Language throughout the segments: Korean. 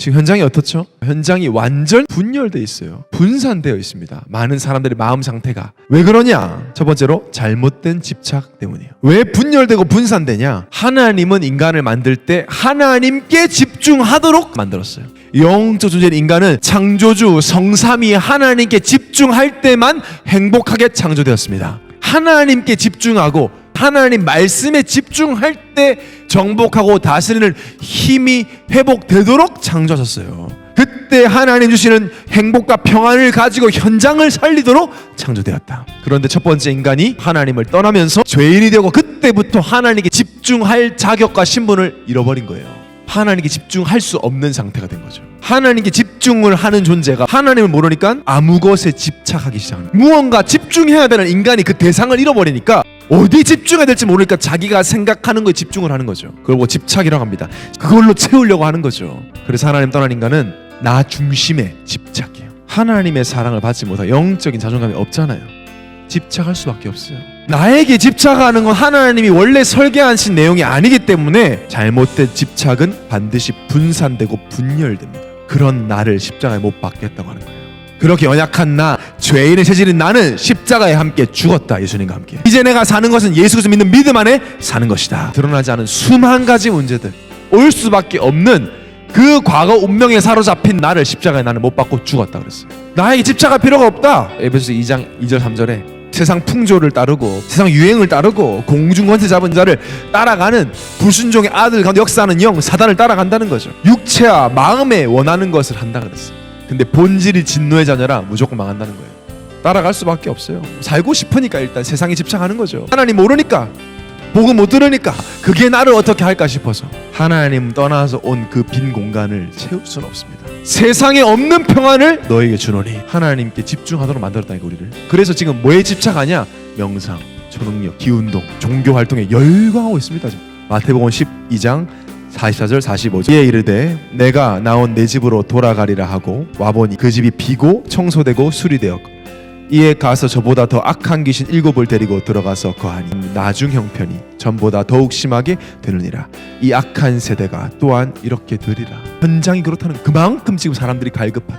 지금 현장이 어떻죠? 현장이 완전 분열되어 있어요. 분산되어 있습니다. 많은 사람들의 마음 상태가. 왜 그러냐? 첫 번째로 잘못된 집착 때문이에요. 왜 분열되고 분산되냐? 하나님은 인간을 만들 때 하나님께 집중하도록 만들었어요. 영적 존재인 인간은 창조주 성삼위 하나님께 집중할 때만 행복하게 창조되었습니다. 하나님께 집중하고 하나님 말씀에 집중할 때 정복하고 다스리는 힘이 회복되도록 창조하셨어요. 그때 하나님 주시는 행복과 평안을 가지고 현장을 살리도록 창조되었다. 그런데 첫 번째 인간이 하나님을 떠나면서 죄인이 되고 그때부터 하나님께 집중할 자격과 신분을 잃어버린 거예요. 하나님께 집중할 수 없는 상태가 된 거죠. 하나님께 집중을 하는 존재가 하나님을 모르니까 아무 것에 집착하기 시작합니다. 무언가 집중해야 되는 인간이 그 대상을 잃어버리니까 어디에 집중해야 될지 모르니까 자기가 생각하는 거에 집중을 하는 거죠. 그걸 뭐 집착이라고 합니다. 그걸로 채우려고 하는 거죠. 그래서 하나님 떠난 인간은 나 중심에 집착해요. 하나님의 사랑을 받지 못하고 영적인 자존감이 없잖아요. 집착할 수밖에 없어요. 나에게 집착하는 건 하나님이 원래 설계하신 내용이 아니기 때문에 잘못된 집착은 반드시 분산되고 분열됩니다. 그런 나를 십자가에 못 박겠다고 하는 거예요. 그렇게 연약한 나, 죄인의 체질인 나는 십자가에 함께 죽었다. 예수님과 함께. 이제 내가 사는 것은 예수 그리스도 믿는 믿음 안에 사는 것이다. 드러나지 않은 수만 가지 문제들, 올 수밖에 없는 그 과거 운명에 사로잡힌 나를 십자가에 나는 못 박고 죽었다 그랬어요. 나에게 집착할 필요가 없다. 에베소서 2장 2절 3절에 세상 풍조를 따르고 세상 유행을 따르고 공중권세 잡은 자를 따라가는 불순종의 아들 가운데 역사하는 영 사단을 따라간다는 거죠. 육체와 마음에 원하는 것을 한다 그랬어요. 근데 본질이 진노의 자녀라 무조건 망한다는 거예요. 따라갈 수밖에 없어요. 살고 싶으니까 일단 세상에 집착하는 거죠. 하나님 모르니까, 복음 못 들으니까 그게 나를 어떻게 할까 싶어서 하나님 떠나서 온 그 빈 공간을 채울 수는 없습니다. 세상에 없는 평안을 너에게 주노니 하나님께 집중하도록 만들었다니까 우리를. 그래서 지금 뭐에 집착하냐? 명상, 초능력, 기운동, 종교 활동에 열광하고 있습니다. 지금. 마태복음 12장 44절 45절 이에 이르되 내가 나온 내 집으로 돌아가리라 하고 와보니 그 집이 비고 청소되고 수리되었고 이에 가서 저보다 더 악한 귀신 7을 데리고 들어가서 거하니 나중 형편이 전보다 더욱 심하게 되느니라. 이 악한 세대가 또한 이렇게 되리라. 현장이 그렇다는 그만큼 지금 사람들이 갈급하다.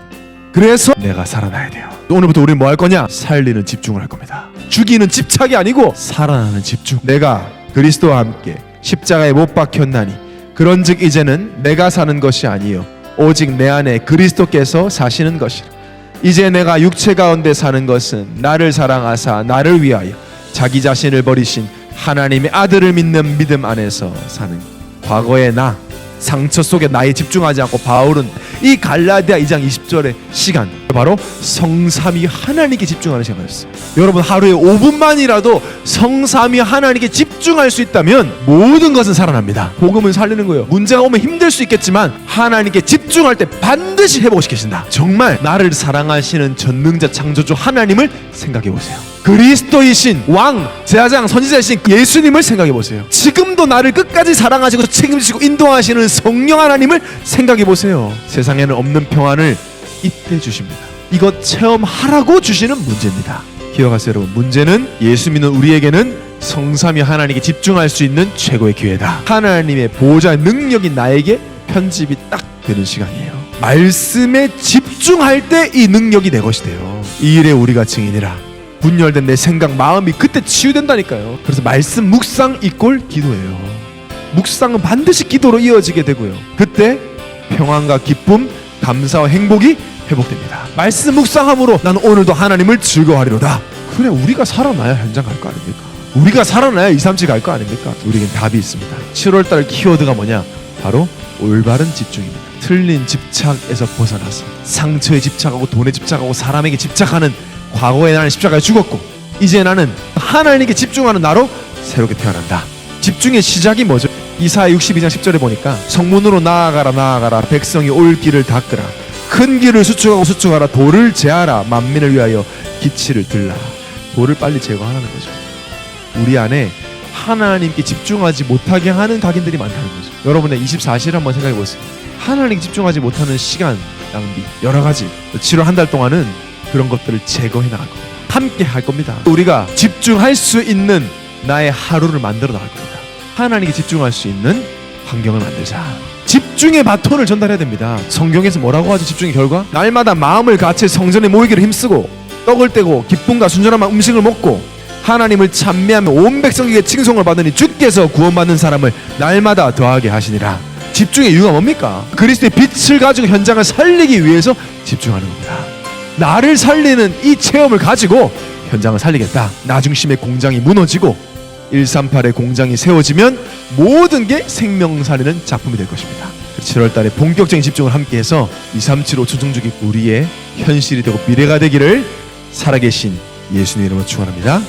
그래서 내가 살아나야 돼요. 오늘부터 우리는 뭐 할 거냐? 살리는 집중을 할 겁니다. 죽이는 집착이 아니고 살아나는 집중. 내가 그리스도와 함께 십자가에 못 박혔나니 그런즉 이제는 내가 사는 것이 아니요 오직 내 안에 그리스도께서 사시는 것이라. 이제 내가 육체 가운데 사는 것은 나를 사랑하사 나를 위하여 자기 자신을 버리신 하나님의 아들을 믿는 믿음 안에서 사는 과거의 나, 상처 속에 나에 집중하지 않고 바울은 이 갈라디아 2장 20절의 시간, 바로 성삼위 하나님께 집중하는 시간이었어요. 여러분 하루에 5분만이라도 성삼위 하나님께 집중할 수 있다면 모든 것은 살아납니다. 복음을 살리는 거예요. 문제가 오면 힘들 수 있겠지만 하나님께 집중할 때 반드시 회복시키신다. 정말 나를 사랑하시는 전능자 창조주 하나님을 생각해 보세요. 그리스도이신 왕, 제사장, 선지자이신 예수님을 생각해 보세요. 지금도 나를 끝까지 사랑하시고 책임지시고 인도하시는 성령 하나님을 생각해 보세요. 세상에는 없는 평안을 이때 주십니다. 이것 체험하라고 주시는 문제입니다. 기억하세요 여러분. 문제는 예수 믿는 우리에게는 성삼위 하나님께 집중할 수 있는 최고의 기회다. 하나님의 보호자의 능력이 나에게 편집이 딱 되는 시간이에요. 말씀에 집중할 때 이 능력이 내 것이 돼요. 이 일에 우리가 증인이라. 분열된 내 생각, 마음이 그때 치유된다니까요. 그래서 말씀 묵상 이꼴 기도예요. 묵상은 반드시 기도로 이어지게 되고요. 그때 평안과 기쁨, 감사와 행복이 회복됩니다. 말씀 묵상함으로 나는 오늘도 하나님을 즐거워하리로다. 그래, 우리가 살아나야 현장 갈 거 아닙니까? 우리가 살아나야 237 갈 거 아닙니까? 우리에겐 답이 있습니다. 7월달 키워드가 뭐냐? 바로 올바른 집중입니다. 틀린 집착에서 벗어나서 상처에 집착하고 돈에 집착하고 사람에게 집착하는 과거에 나는 십자가에 죽었고 이제 나는 하나님께 집중하는 나로 새롭게 태어난다. 집중의 시작이 뭐죠? 이사야 62장 10절에 보니까 성문으로 나아가라 백성이 올 길을 닦으라 큰 길을 수축하고 수축하라 돌을 제하라 만민을 위하여 기치를 들라. 돌을 빨리 제거하라는 거죠. 우리 안에 하나님께 집중하지 못하게 하는 각인들이 많다는 거죠. 여러분의 24시를 한번 생각해 보세요. 하나님께 집중하지 못하는 시간 낭비 여러 가지 7월 한 달 동안은 그런 것들을 제거해 나갈 겁니다. 함께 할 겁니다. 우리가 집중할 수 있는 나의 하루를 만들어 나갈 겁니다. 하나님께 집중할 수 있는 환경을 만들자. 집중의 바톤을 전달해야 됩니다. 성경에서 뭐라고 하죠? 집중의 결과? 날마다 마음을 같이 성전에 모이기를 힘쓰고 떡을 떼고 기쁨과 순전한 음식을 먹고 하나님을 찬미하며 온 백성에게 칭송을 받으니 주께서 구원받는 사람을 날마다 더하게 하시니라. 집중의 이유가 뭡니까? 그리스도의 빛을 가지고 현장을 살리기 위해서 집중하는 겁니다. 나를 살리는 이 체험을 가지고 현장을 살리겠다. 나 중심의 공장이 무너지고 138의 공장이 세워지면 모든 게 생명 살리는 작품이 될 것입니다. 7월 달에 본격적인 집중을 함께해서 2375 초중주기 우리의 현실이 되고 미래가 되기를 살아계신 예수님 이름으로 축원합니다.